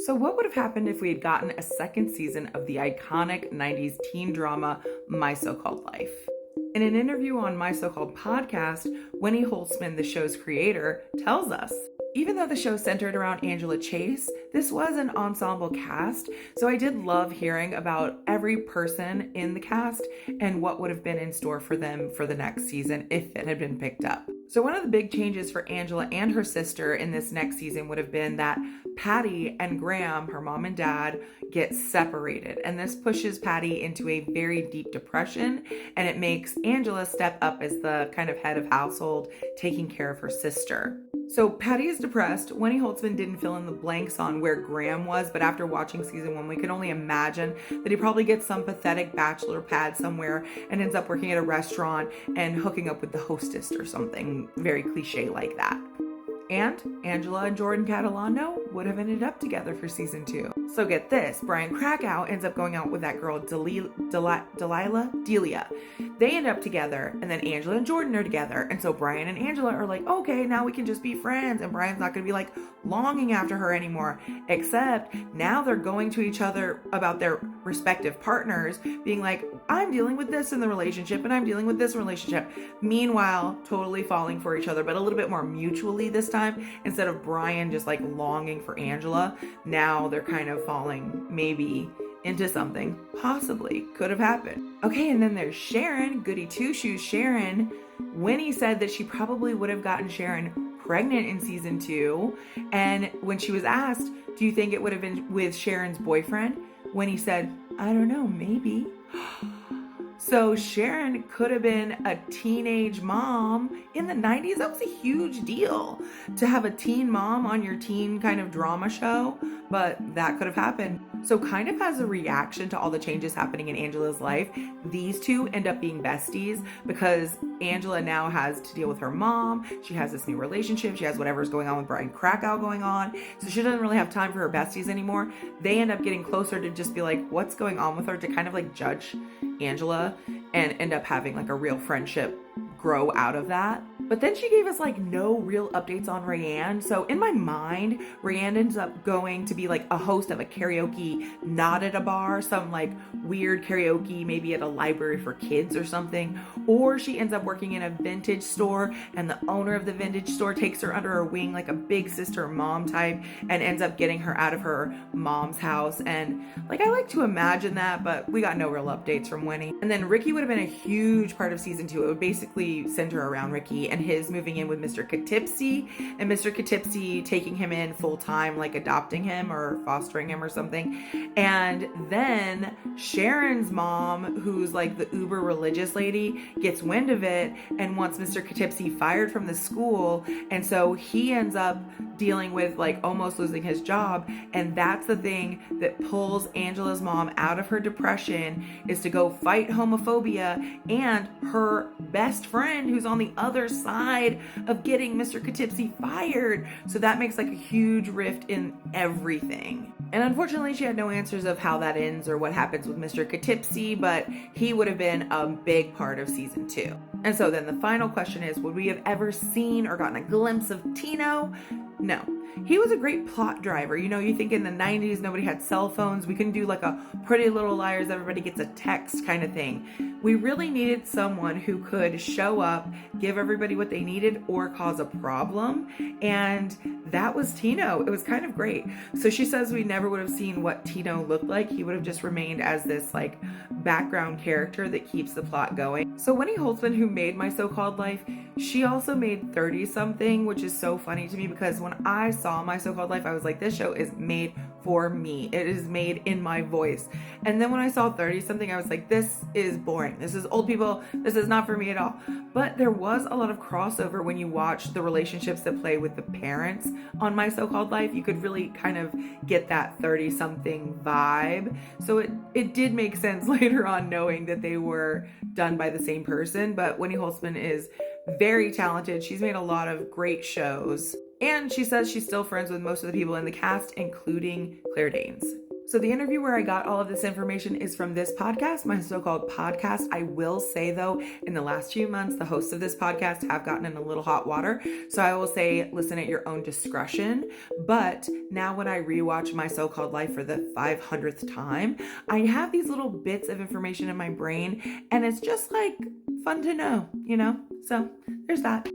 So, what would have happened if we had gotten a second season of the iconic 90s teen drama, My So Called Life? In an interview on My So Called Podcast, Winnie Holtzman, the show's creator, tells us even though the show centered around Angela Chase, this was an ensemble cast, so I did love hearing about every person in the cast and what would have been in store for them for the next season if it had been picked up. So one of the big changes for Angela and her sister in this next season would have been that Patty and Graham, her mom and dad, get separated. And this pushes Patty into a very deep depression, and it makes Angela step up as the kind of head of household, taking care of her sister. So Patty is depressed. Winnie Holtzman didn't fill in the blanks on where Graham was, but after watching season 1, we can only imagine that he probably gets some pathetic bachelor pad somewhere and ends up working at a restaurant and hooking up with the hostess or something very cliche like that. And Angela and Jordan Catalano would have ended up together for season 2. So get this, Brian Krakow ends up going out with that girl Delia. They end up together, and then Angela and Jordan are together. And so Brian and Angela are like, okay, now we can just be friends. And Brian's not going to be like longing after her anymore. Except now they're going to each other about their respective partners, being like, I'm dealing with this in the relationship, and I'm dealing with this relationship. Meanwhile, totally falling for each other, but a little bit more mutually this time. Instead of Brian just like longing for Angela, now they're kind of falling maybe into something possibly could have happened. Okay, and then there's Sharon, goody two-shoes Sharon. Winnie said that she probably would have gotten Sharon pregnant in season 2. And when she was asked, do you think it would have been with Sharon's boyfriend? Winnie said, I don't know, maybe. So Sharon could have been a teenage mom. In the 90s, that was a huge deal to have a teen mom on your teen kind of drama show, but that could have happened. So kind of as a reaction to all the changes happening in Angela's life, these two end up being besties because Angela now has to deal with her mom. She has this new relationship. She has whatever's going on with Brian Krakow going on. So she doesn't really have time for her besties anymore. They end up getting closer to just be like, what's going on with her, to kind of like judge Angela and end up having like a real friendship grow out of that. But then she gave us like no real updates on Rayanne. So in my mind, Rayanne ends up going to be like a host of a karaoke, not at a bar, some like weird karaoke, maybe at a library for kids or something. Or she ends up working in a vintage store, and the owner of the vintage store takes her under her wing like a big sister mom type and ends up getting her out of her mom's house. And like, I like to imagine that, but we got no real updates from Winnie. And then Ricky would have been a huge part of season 2. It would basically center around Ricky and his moving in with Mr. Katipsy, and Mr. Katipsy taking him in full time, like adopting him or fostering him or something. And then Sharon's mom, who's like the uber religious lady, gets wind of it and wants Mr. Katipsy fired from the school. And so he ends up dealing with like almost losing his job. And that's the thing that pulls Angela's mom out of her depression, is to go fight homophobia and her best friend who's on the other side of getting Mr. Katipsy fired. So that makes like a huge rift in everything. And unfortunately, she had no answers of how that ends or what happens with Mr. Katipsy, but he would have been a big part of season 2. And so then the final question is, would we have ever seen or gotten a glimpse of Tino? No. He was a great plot driver. You know, you think in the 90s, nobody had cell phones. We couldn't do like a Pretty Little Liars, everybody gets a text kind of thing. We really needed someone who could show up, give everybody what they needed, or cause a problem. And that was Tino. It was kind of great. So she says we never would have seen what Tino looked like. He would have just remained as this like background character that keeps the plot going. So Winnie Holtzman, who made My So-Called Life, she also made 30 something, which is so funny to me because when I saw My So-Called Life, I was like, this show is made for me. It is made in my voice. And then when I saw 30 something, I was like, this is boring. This is old people. This is not for me at all. But there was a lot of crossover when you watch the relationships that play with the parents on My So-Called Life. You could really kind of get that 30 something vibe. So it did make sense later on knowing that they were done by the same person. But Winnie Holtzman is very talented. She's made a lot of great shows. And she says she's still friends with most of the people in the cast, including Claire Danes. So the interview where I got all of this information is from this podcast, my so-called podcast. I will say though, in the last few months, the hosts of this podcast have gotten in a little hot water. So I will say, listen at your own discretion. But now when I rewatch My So-Called Life for the 500th time, I have these little bits of information in my brain and it's just like fun to know, you know? So there's that.